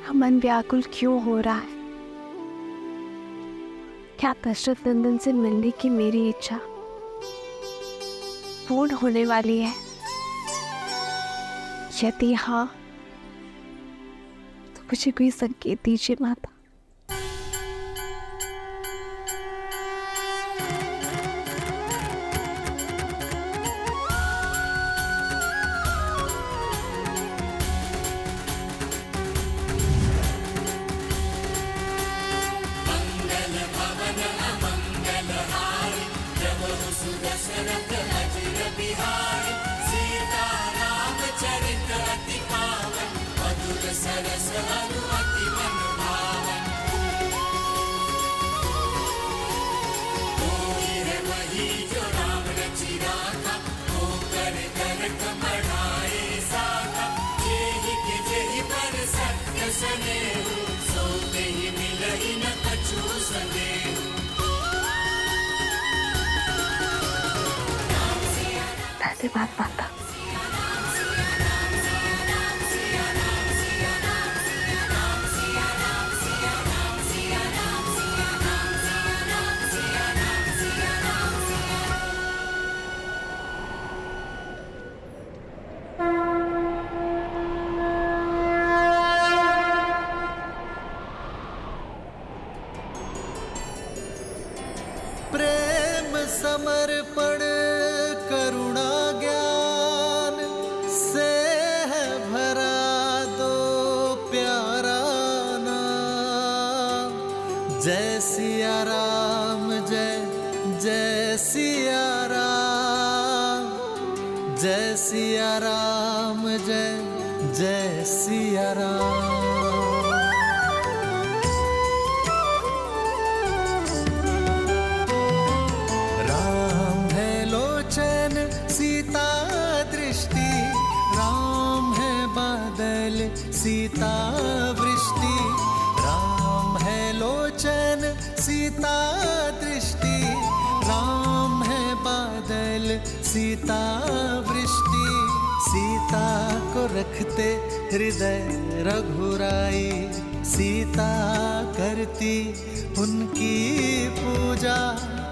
मन व्याकुल क्यों हो रहा है? क्या दशरथ नंदन से मिलने की मेरी इच्छा पूर्ण होने वाली है? यदि हाँ, तो मुझे कोई संकेत दीजिए माता। धन्यवाद माता। प्रेम समर्पण करुणा ज्ञान से है भरा दो प्यारा नाम। जय सिया राम, जय जय सिया राम, जय सिया राम, जय जय सिया राम। सीता दृष्टि, राम है बादल सीता वृष्टि। राम है लोचन सीता दृष्टि, राम है बादल सीता वृष्टि। सीता को रखते हृदय रघुराई, सीता करती उनकी पूजा।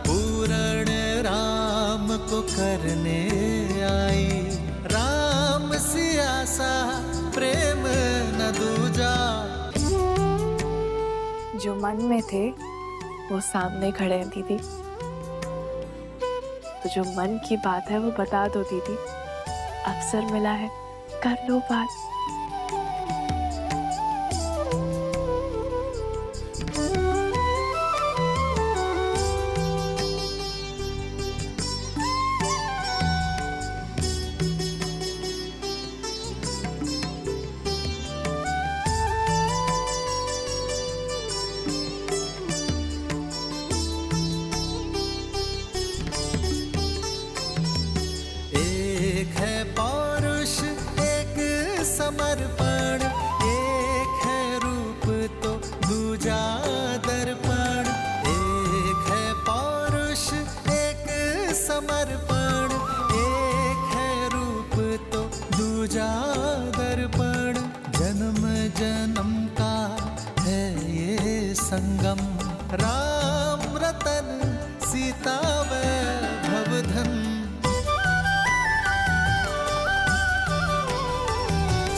पूर्ण राम को करने आई, राम सिया सा प्रेम न दूजा। जो मन में थे वो सामने खड़े हैं दीदी, तो जो मन की बात है वो बता दो दीदी। अवसर मिला है, कर लो बात। समर्पण एक है रूप तो दूजा दर्पण। एक है पौरुष एक समर्पण, एक है रूप तो दूजा दर्पण। जन्म जन्म का है ये संगम, राम रतन सीता वैभव धन।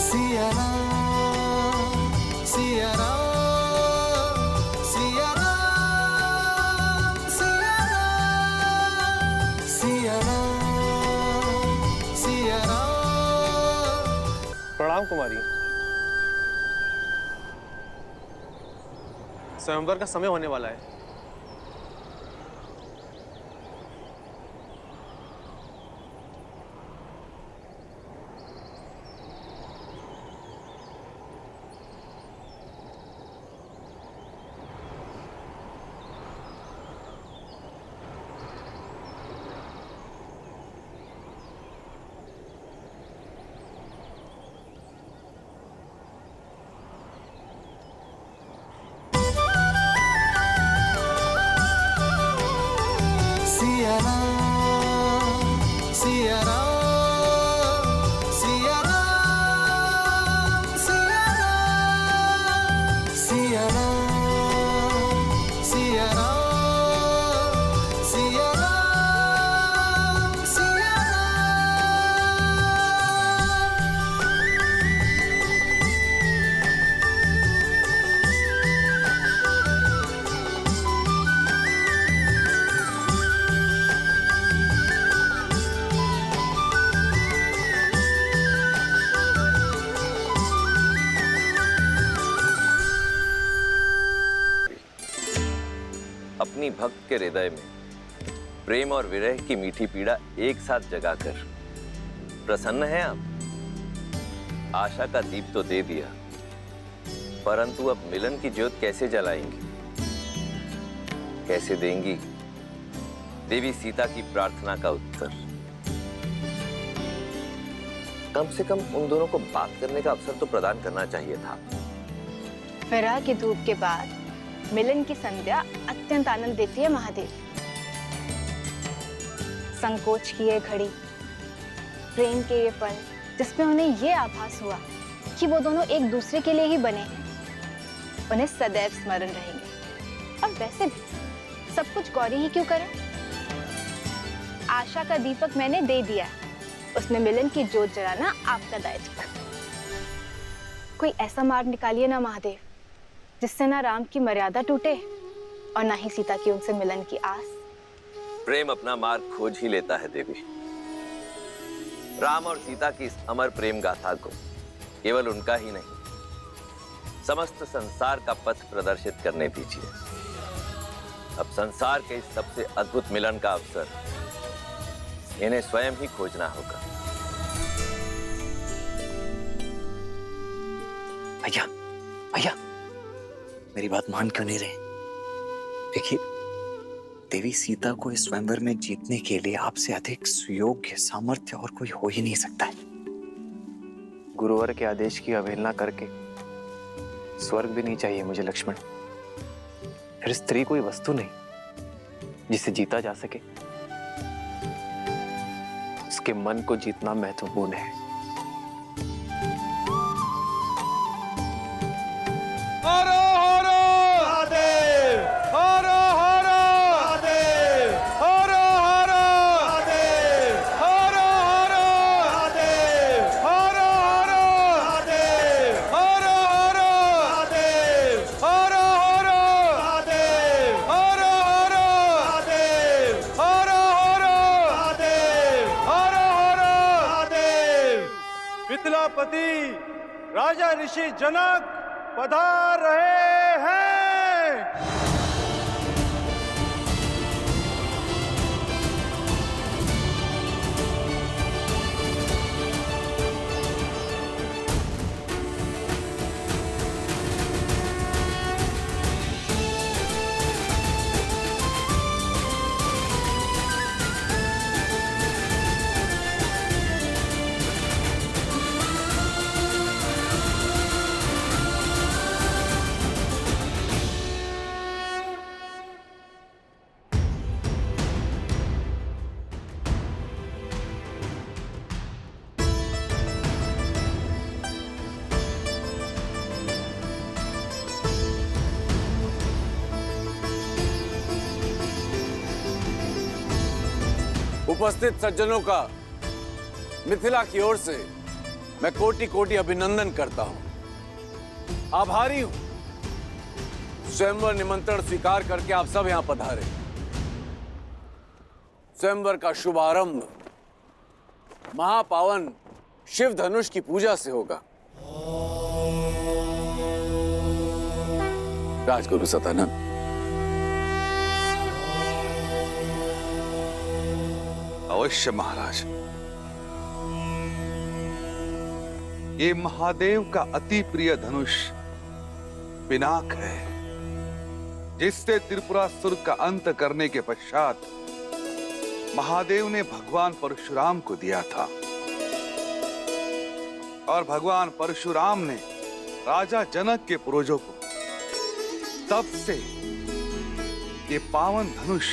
सिया राम, सिया राम, सिया राम, सिया राम, सिया राम, सिया राम। प्रणाम कुमारी। स्वयंवर का समय होने वाला है। अपनी भक्त के हृदय में प्रेम और विरह की मीठी पीड़ा एक साथ जगाकर प्रसन्न हैं आप? आशा का दीप तो दे दिया, परंतु अब मिलन की ज्योत कैसे जलाएंगी? कैसे देंगी देवी सीता की प्रार्थना का उत्तर? कम से कम उन दोनों को बात करने का अवसर तो प्रदान करना चाहिए था। विरह की धूप के बाद मिलन की संध्या अत्यंत आनंद देती है महादेव। संकोच की ये घड़ी, प्रेम के ये पल, जिसमें उन्हें ये आभास हुआ कि वो दोनों एक दूसरे के लिए ही बने हैं, उन्हें सदैव स्मरण रहेंगे। और वैसे भी सब कुछ गौरी ही क्यों करे? आशा का दीपक मैंने दे दिया, उसमें मिलन की जोत जलाना आपका दायित्व। कोई ऐसा मार्ग निकालिए ना महादेव, जिससे ना राम की मर्यादा टूटे और ना ही सीता की उनसे मिलन की आस। प्रेम अपना मार्ग खोज ही लेता है देवी। राम और सीता की इस अमर प्रेम गाथा को केवल उनका ही नहीं, समस्त संसार का पथ प्रदर्शित करने दीजिए। अब संसार के इस सबसे अद्भुत मिलन का अवसर इन्हें स्वयं ही खोजना होगा। भैया, भैया, मेरी बात मान क्यों नहीं रहे? देखिए, देवी सीता को इस स्वयंवर में जीतने के लिए आपसे अधिक सुयोग्य सामर्थ्य और कोई हो ही नहीं सकता है। गुरुवर के आदेश की अवहेलना करके स्वर्ग भी नहीं चाहिए मुझे लक्ष्मण। फिर स्त्री कोई वस्तु नहीं जिसे जीता जा सके, उसके मन को जीतना महत्वपूर्ण है। मिथिलापति राजा ऋषि जनक पधार रहे हैं। उपस्थित सज्जनों का मिथिला की ओर से मैं कोटि कोटि अभिनंदन करता हूं। आभारी हूं स्वयंवर निमंत्रण स्वीकार करके आप सब यहां पधारे। स्वयंवर का शुभारंभ महापावन शिव धनुष की पूजा से होगा। राजगुरु सतानंद, अवश्य महाराज। ये महादेव का अति प्रिय धनुष पिनाक है, जिससे त्रिपुरासुर का अंत करने के पश्चात महादेव ने भगवान परशुराम को दिया था। और भगवान परशुराम ने राजा जनक के पूर्वजों को तब से ये पावन धनुष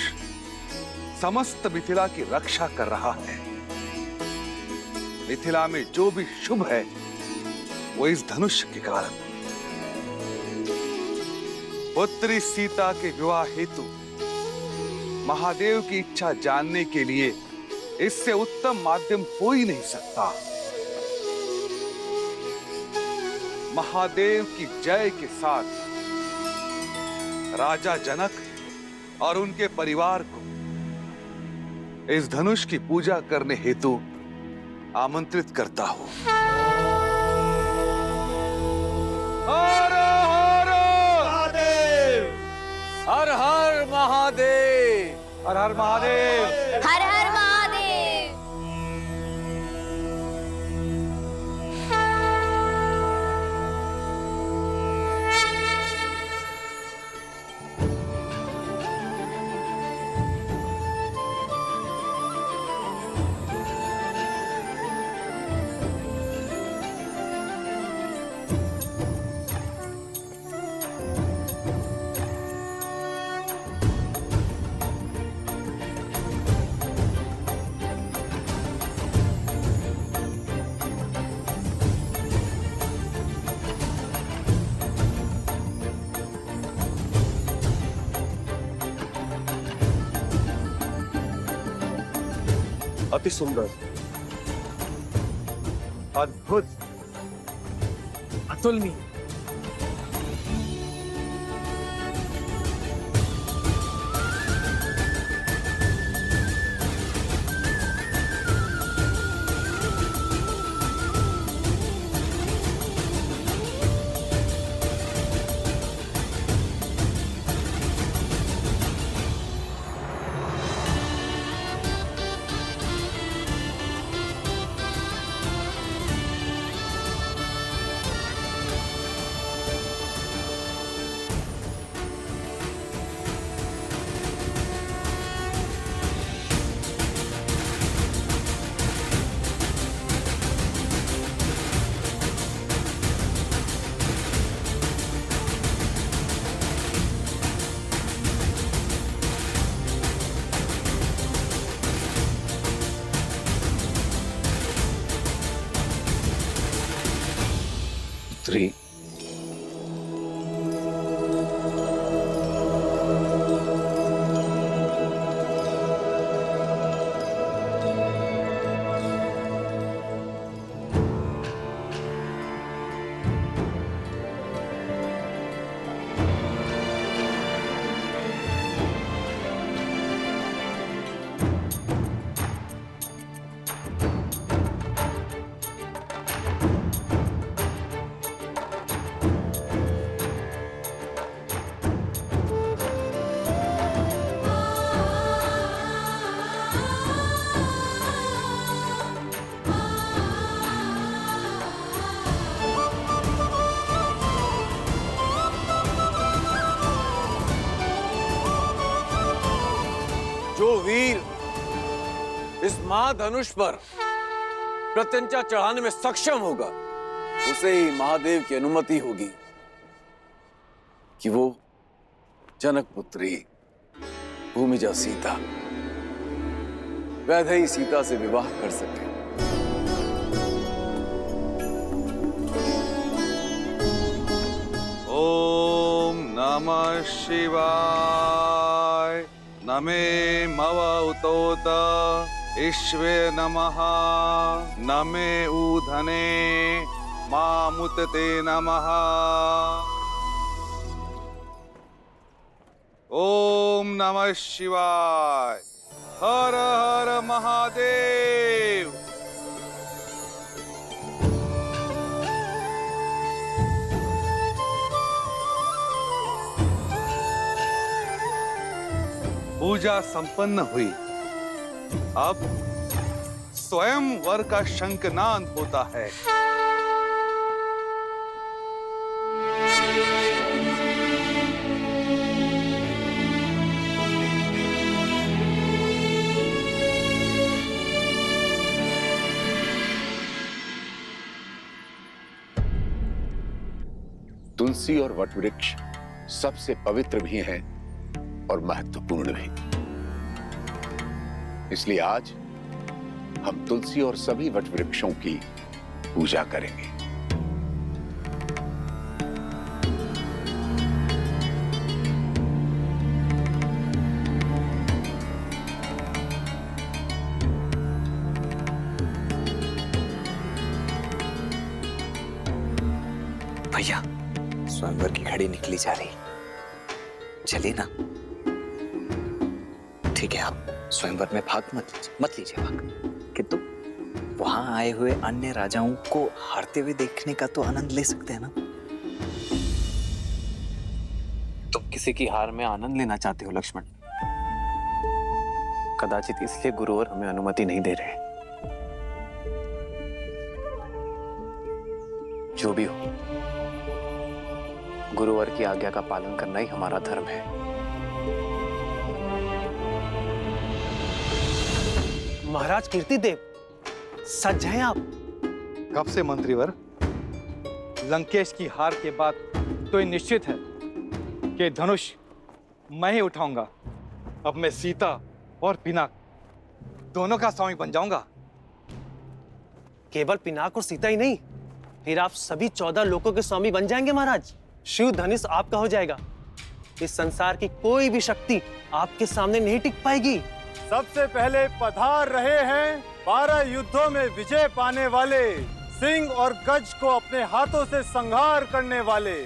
समस्त मिथिला की रक्षा कर रहा है। मिथिला में जो भी शुभ है वो इस धनुष के कारण। पुत्री सीता के विवाह हेतु महादेव की इच्छा जानने के लिए इससे उत्तम माध्यम हो ही नहीं सकता। महादेव की जय के साथ राजा जनक और उनके परिवार को इस धनुष की पूजा करने हेतु आमंत्रित करता हूं। हर हर महादेव, हर हर महादेव। हर हर महादेव। हर हर महादेव। अति सुंदर, अद्भुत, अतुलनीय। पुत्री, जो वीर इस महाधनुष पर प्रत्यंचा चढ़ाने में सक्षम होगा, उसे ही महादेव की अनुमति होगी कि वो जनक पुत्री भूमिजा सीता, वैदेही सीता से विवाह कर सके। ओम नमः शिवाय। नमे मव उतोत ईश्वे नमः। नमे ऊधने मामुतते नमः। ओम नमः शिवाय। हर हर महादेव। पूजा संपन्न हुई। अब स्वयं वर का शंखनाद होता है। तुलसी और वटवृक्ष सबसे पवित्र भी हैं और महत्वपूर्ण भी। इसलिए आज हम तुलसी और सभी वटवृक्षों की पूजा करेंगे। भैया, स्वयंवर की घड़ी निकली जा रही, चलिए ना। ठीक है, आप स्वयंवर में भाग मत लीजिए भाग, किंतु वहां आए हुए अन्य राजाओं को हारते हुए देखने का तो आनंद ले सकते हैं ना। तुम किसी की हार में आनंद लेना चाहते हो लक्ष्मण? कदाचित इसलिए गुरुवर हमें अनुमति नहीं दे रहे। जो भी हो, गुरुवर की आज्ञा का पालन करना ही हमारा धर्म है। महाराज कीर्तिदेव, सच हैं आप? कब से मंत्रीवर? लंकेश की हार के बाद तो ये निश्चित है कि धनुष मैं ही उठाऊंगा। अब मैं सीता और पिनाक दोनों का स्वामी बन जाऊंगा। केवल पिनाक और सीता ही नहीं, फिर आप सभी 14 लोकों के स्वामी बन जाएंगे महाराज। शिव धनुष आपका हो जाएगा। इस संसार की कोई भी शक्ति आपके सामने नहीं टिक पाएगी। सबसे पहले पधार रहे हैं 12 युद्धों में विजय पाने वाले, सिंह और गज को अपने हाथों से संहार करने वाले,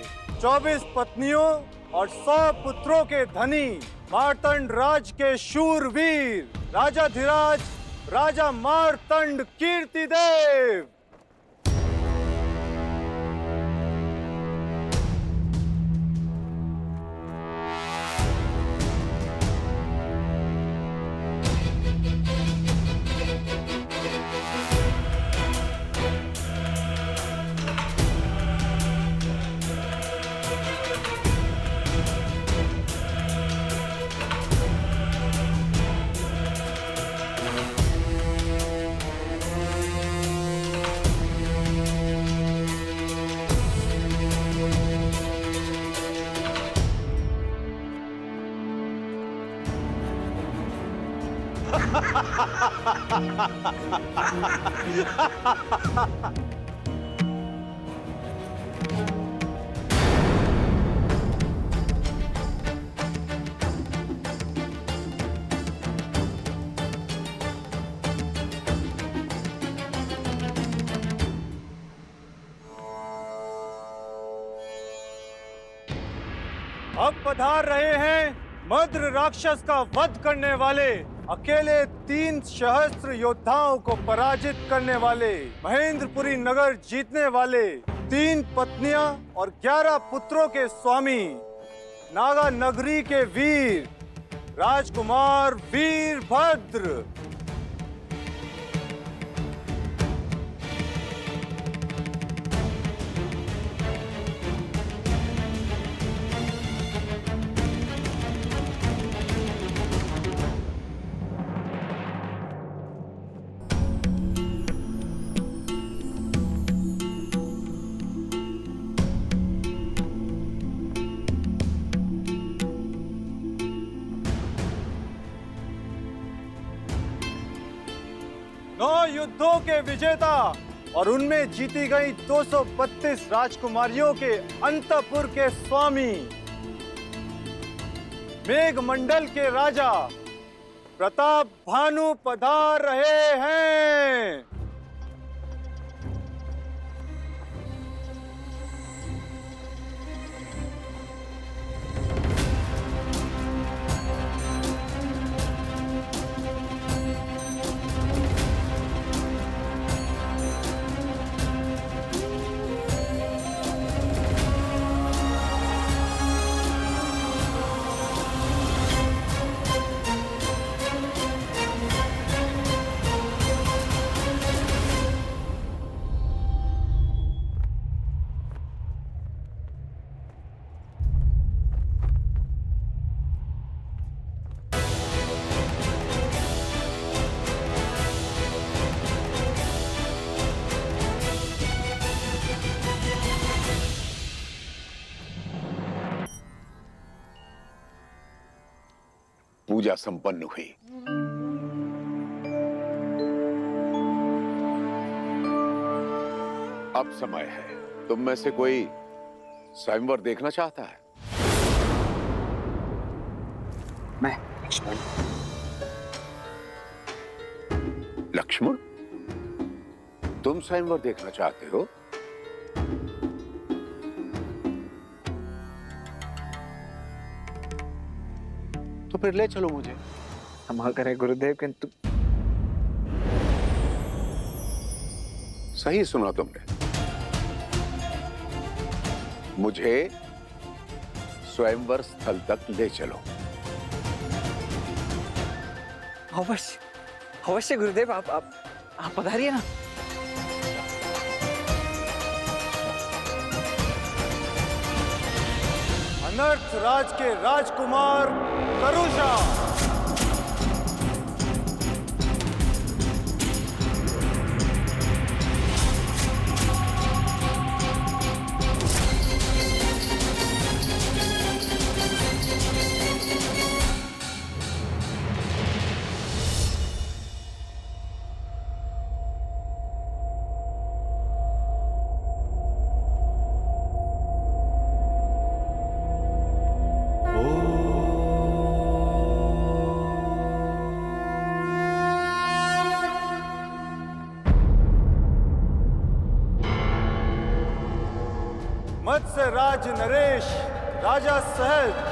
24 पत्नियों और 100 पुत्रों के धनी, मार्तंड राज के शूरवीर, राजाधिराज राजा मार्तंड कीर्तिदेव। अब पधार रहे हैं मद्र राक्षस का वध करने वाले, अकेले 3 सहस्त्र योद्धाओं को पराजित करने वाले, महेंद्रपुरी नगर जीतने वाले, 3 पत्नियां और 11 पुत्रों के स्वामी, नागा नगरी के वीर, राजकुमार वीरभद्र। युद्धों के विजेता और उनमें जीती गई 232 राजकुमारियों के अंतपुर के स्वामी, मेघमंडल के राजा प्रताप भानु पधार रहे हैं। पूजा संपन्न हुई। अब समय है, तुम में से कोई स्वयंवर देखना चाहता है? मैं लक्ष्मण। लक्ष्मण, तुम स्वयंवर देखना चाहते हो? तो फिर ले चलो मुझे। क्षमा करें गुरुदेव, किंतु सही सुना तुमने। मुझे स्वयंवर स्थल तक ले चलो। अवश्य अवश्य गुरुदेव, आप पधारिए ना। अनर्थ राज के राजकुमार करुषा। मत्स्य राज नरेश, राजा सहज।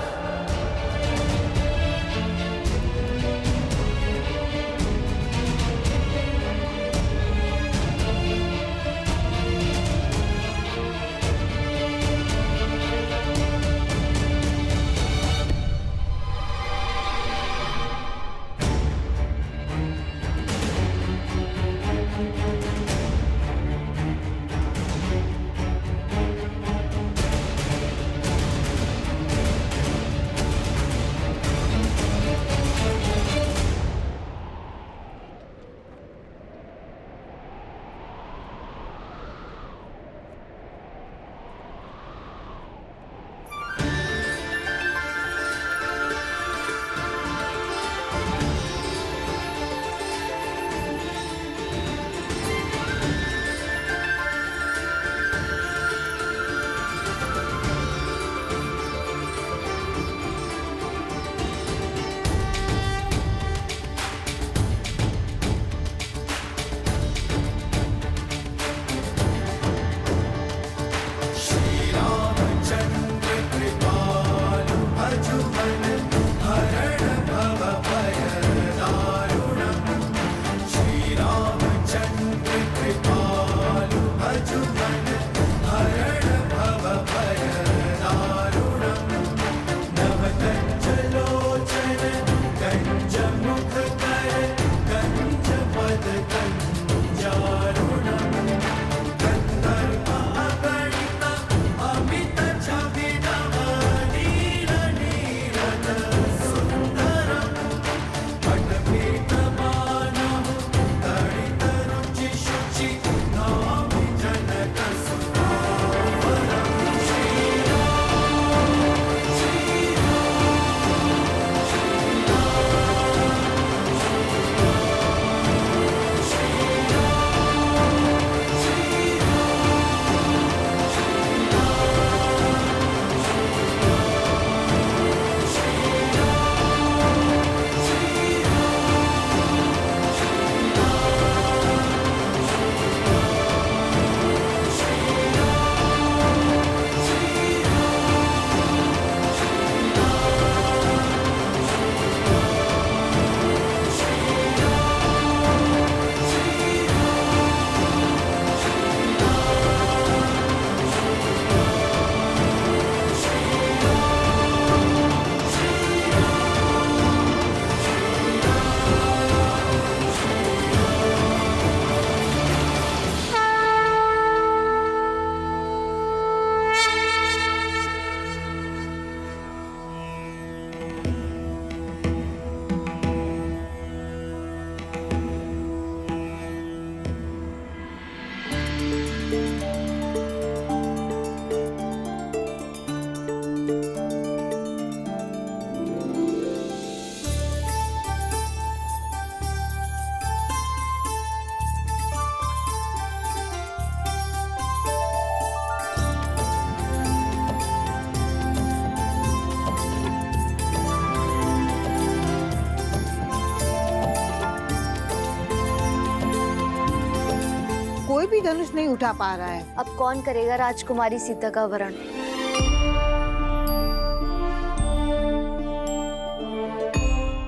कोई भी धनुष नहीं उठा पा रहा है। अब कौन करेगा राजकुमारी सीता का वरण?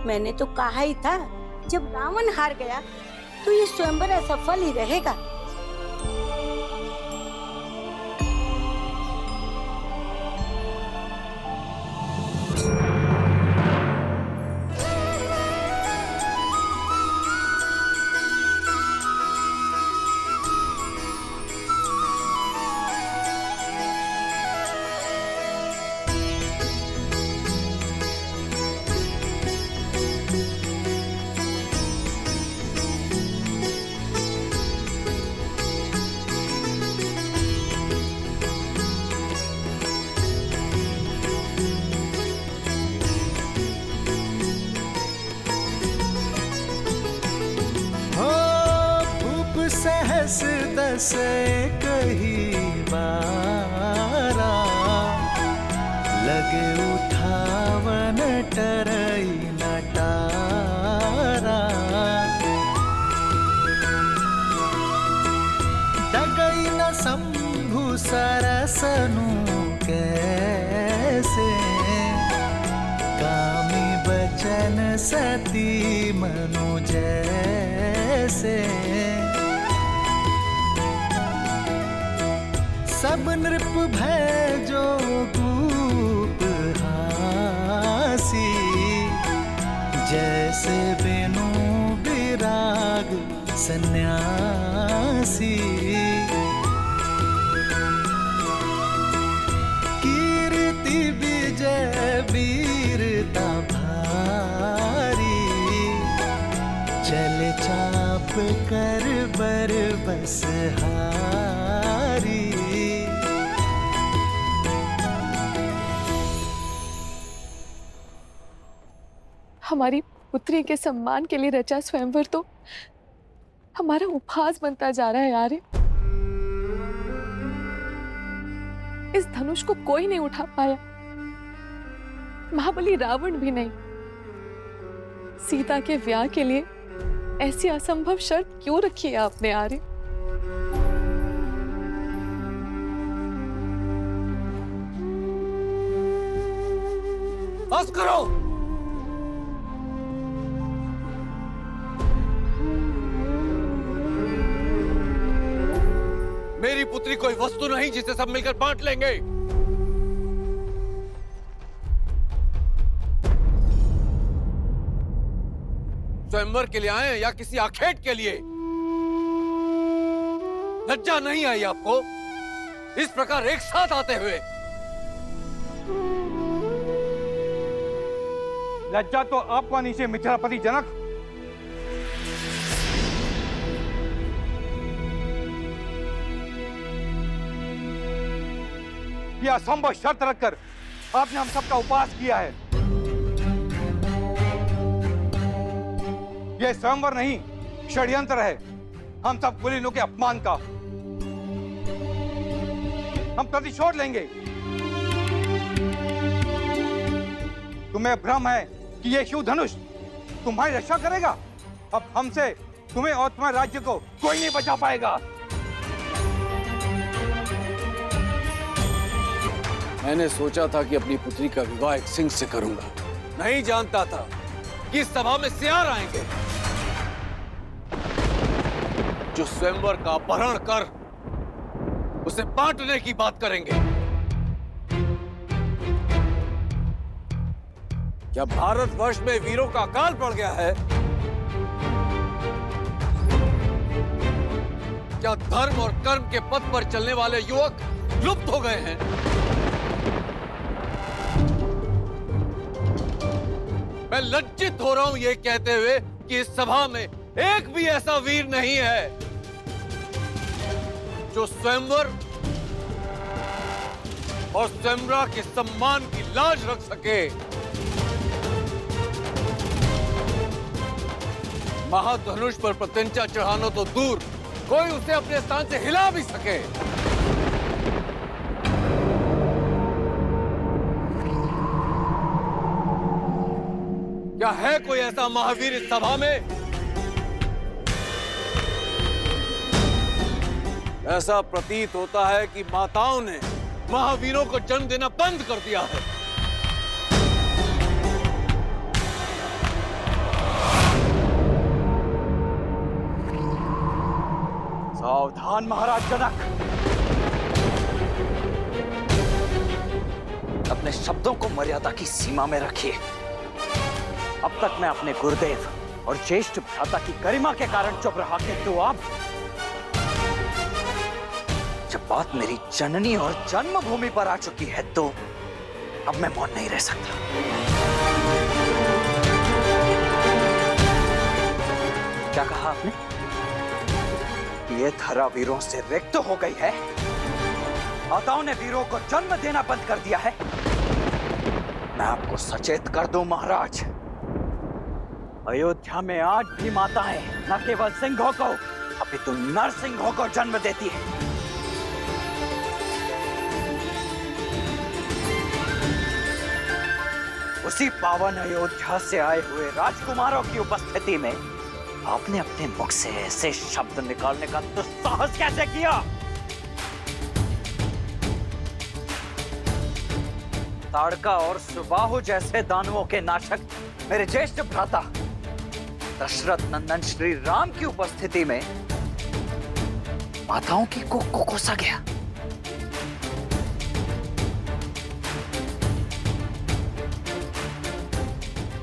मैंने तो कहा ही था, जब रावण हार गया तो ये स्वयंवर असफल ही रहेगा। दस दस कही बारा लगे उठावन टरई नटारा डगई न शंभु सरसनु कैसे कामी बचन सती मनु जैसे सब नृप भय जो भूप हासी जैसे बेनु विराग सन्यासी कीर्ति विजय वीरता भारी चल चाप कर बर बस हारी। हमारी पुत्री के सम्मान के लिए रचा स्वयंवर तो हमारा उपहास बनता जा रहा है आर्य। इस धनुष को कोई नहीं उठा पाया, महाबली रावण भी नहीं। सीता के ब्याह के लिए ऐसी असंभव शर्त क्यों रखी है आपने आर्य? बस करो। मेरी पुत्री कोई वस्तु नहीं जिसे सब मिलकर बांट लेंगे। स्वयंवर के लिए आए या किसी आखेट के लिए? लज्जा नहीं आई आपको इस प्रकार एक साथ आते हुए? लज्जा तो आपको आनी चाहिए मिथिलापति जनक। यह असंभव शर्त रखकर आपने हम सबका उपवास किया है। यह स्वयंवर नहीं षड्यंत्र है हम सब कुलीनों के अपमान का। हम प्रतिशोध लेंगे। तुम्हें भ्रम है कि यह शिव धनुष तुम्हारी रक्षा करेगा। अब हमसे तुम्हें और तुम्हारे राज्य को कोई नहीं बचा पाएगा। मैंने सोचा था कि अपनी पुत्री का विवाह एक सिंह से करूंगा, नहीं जानता था कि इस सभा में सियार आएंगे जो स्वयंवर का अपहरण कर उसे बांटने की बात करेंगे। क्या भारतवर्ष में वीरों का अकाल पड़ गया है? क्या धर्म और कर्म के पथ पर चलने वाले युवक लुप्त हो गए हैं? मैं लज्जित हो रहा हूं ये कहते हुए कि इस सभा में एक भी ऐसा वीर नहीं है जो स्वयंवर और स्वयंवरा के सम्मान की लाज रख सके। महाधनुष पर प्रत्यंचा चढ़ाना तो दूर, कोई उसे अपने स्थान से हिला भी सके। क्या है कोई ऐसा महावीर इस सभा में? ऐसा प्रतीत होता है कि माताओं ने महावीरों को जन्म देना बंद कर दिया है। सावधान महाराज जनक। अपने शब्दों को मर्यादा की सीमा में रखिए। अब तक मैं अपने गुरुदेव और ज्येष्ठ भ्राता की गरिमा के कारण चुप रहा, किंतु अब जब बात मेरी जननी और जन्मभूमि पर आ चुकी है तो अब मैं मौन नहीं रह सकता। क्या कहा आपने? ये धरा वीरों से रिक्त हो गई है। माताओं ने वीरों को जन्म देना बंद कर दिया है। मैं आपको सचेत कर दूं महाराज, अयोध्या में आज भी माताएं न केवल सिंहों को अपितु नरसिंहों को जन्म देती है। उसी पावन अयोध्या से आए हुए राजकुमारों की उपस्थिति में आपने अपने मुख से ऐसे शब्द निकालने का दुस्साहस कैसे किया? ताड़का और सुबाहु जैसे दानवों के नाशक मेरे ज्येष्ठ भ्राता दशरथ नंदन श्री राम की उपस्थिति में माताओं की कोख को कोसा गया।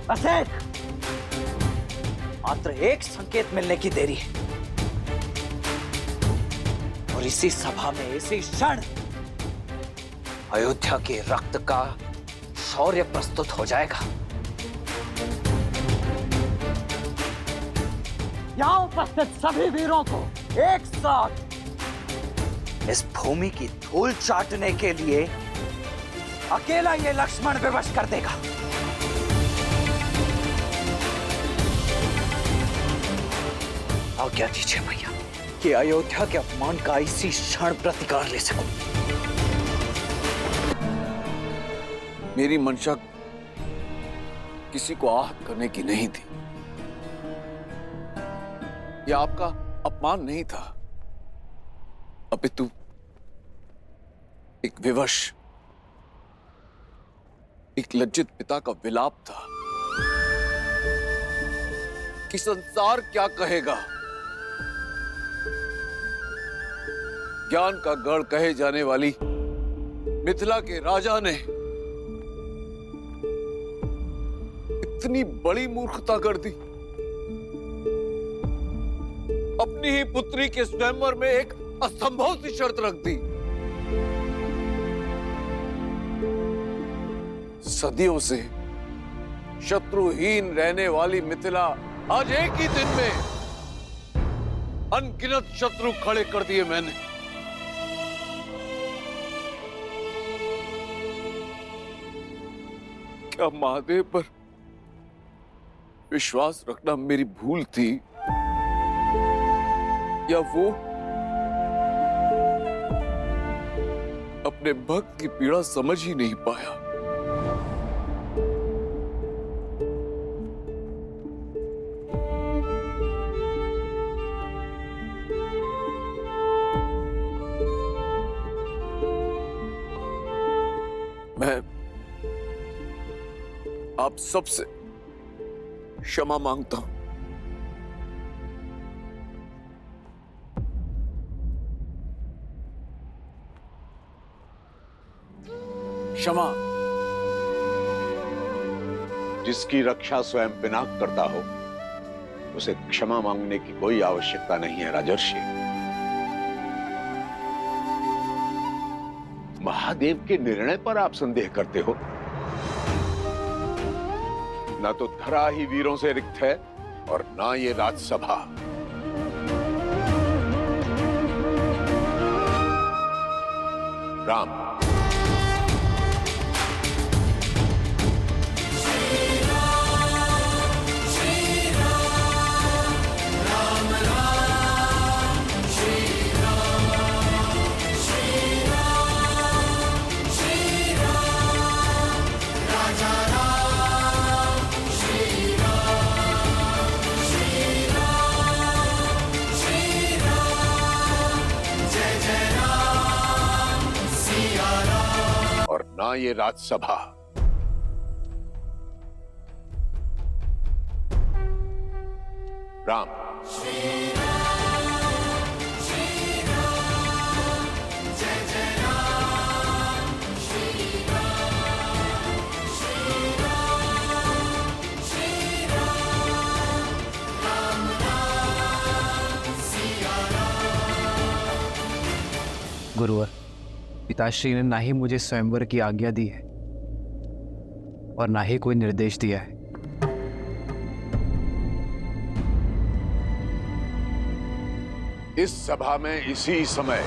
बस मात्र एक संकेत मिलने की देरी है और इसी सभा में इसी क्षण अयोध्या के रक्त का शौर्य प्रस्तुत हो जाएगा। यहां उपस्थित सभी वीरों को एक साथ इस भूमि की धूल चाटने के लिए अकेला ये लक्ष्मण विवश कर देगा। आज्ञा दीजिए भैया कि अयोध्या के अपमान का इसी क्षण प्रतिकार ले सकूं। मेरी मंशा किसी को आहत करने की नहीं थी। यह आपका अपमान नहीं था, अपितु एक विवश, एक लज्जित पिता का विलाप था कि संसार क्या कहेगा। ज्ञान का गढ़ कहे जाने वाली मिथिला के राजा ने इतनी बड़ी मूर्खता कर दी। अपनी ही पुत्री के स्वयंवर में एक असंभव सी शर्त रख दी। सदियों से शत्रुहीन रहने वाली मिथिला आज एक ही दिन में अनगिनत शत्रु खड़े कर दिए मैंने। क्या महादेव पर विश्वास रखना मेरी भूल थी या वो अपने भक्त की पीड़ा समझ ही नहीं पाया। मैं आप सबसे क्षमा मांगता हूं। क्षमा। जिसकी रक्षा स्वयं पिनाक करता हो उसे क्षमा मांगने की कोई आवश्यकता नहीं है राजर्षि। महादेव के निर्णय पर आप संदेह करते हो। ना तो धरा ही वीरों से रिक्त है और ना ये राजसभा। राम, ना ये राजसभा। राम, गुरुवर, पिताश्री ने ना ही मुझे स्वयंवर की आज्ञा दी है और ना ही कोई निर्देश दिया है। इस सभा में इसी समय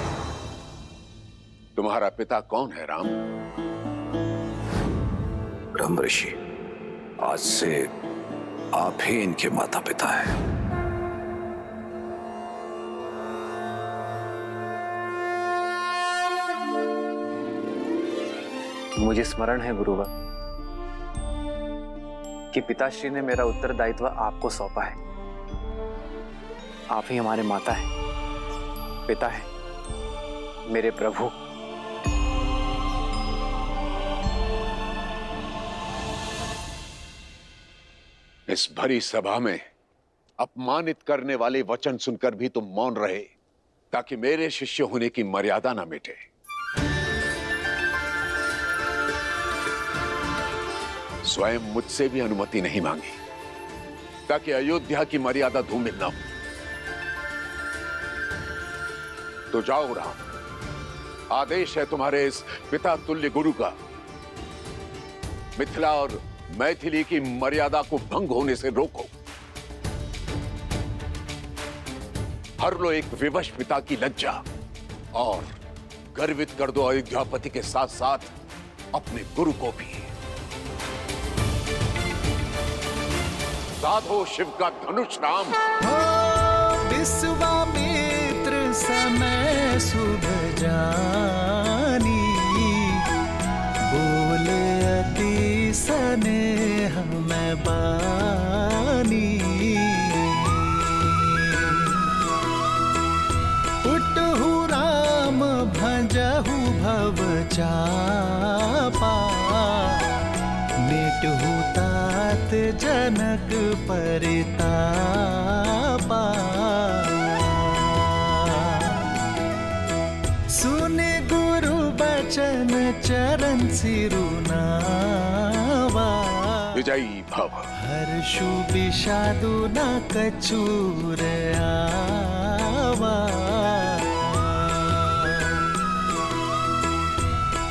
तुम्हारा पिता कौन है राम? ब्रह्म ऋषि, आज से आप ही इनके माता पिता हैं। मुझे स्मरण है गुरुवर कि पिताश्री ने मेरा उत्तरदायित्व आपको सौंपा है। आप ही हमारे माता है, पिता है, मेरे प्रभु। इस भरी सभा में अपमानित करने वाले वचन सुनकर भी तुम मौन रहे, ताकि मेरे शिष्य होने की मर्यादा ना मिटे। स्वयं मुझसे भी अनुमति नहीं मांगी, ताकि अयोध्या की मर्यादा धूमिल ना हो। तो जाओ राम, आदेश है तुम्हारे इस पिता तुल्य गुरु का, मिथिला और मैथिली की मर्यादा को भंग होने से रोको। हर लो एक विवश पिता की लज्जा और गर्वित कर दो अयोध्यापति के साथ साथ अपने गुरु को भी। साधो शिव का धनुष राम। विश्वामित्र समय शुभ जानी, बोले अति स्नेह में बानी। उठहु राम भजहु भव चापा, मिटहु तात जनक परितापा। सुने गुरु बचन चरण सिरुनावा, विजयी भव। हर्षु विषादु न कछुर आवा।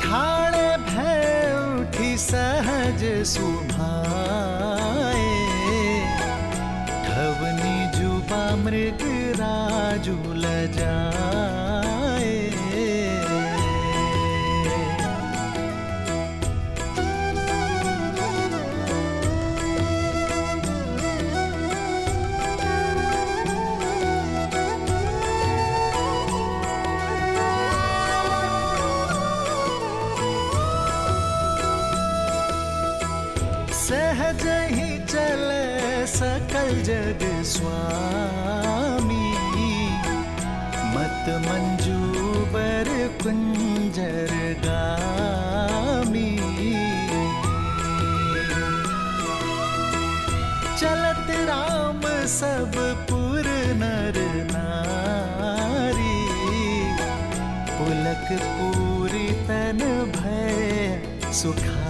ठाड़े भय उठी सहज सुभाए, ठवनी जुबा मृग राजु लजाए। सहज ही चले सकल जग स्वामी, मत मंजूबर कुंजर गामी। चलत राम सब पुर नर नारी, पुलक पूरी तन भय सुखारी।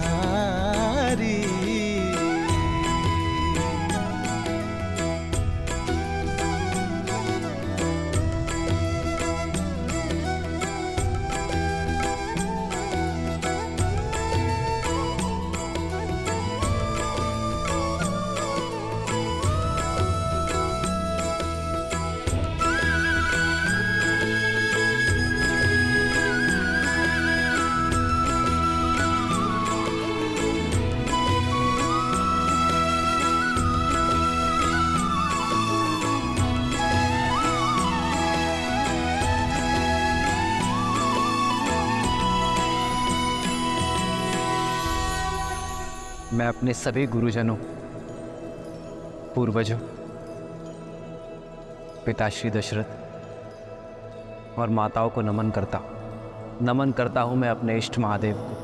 मैं अपने सभी गुरुजनों, पूर्वजों, पिताश्री दशरथ और माताओं को नमन करता हूँ मैं अपने इष्ट महादेव को।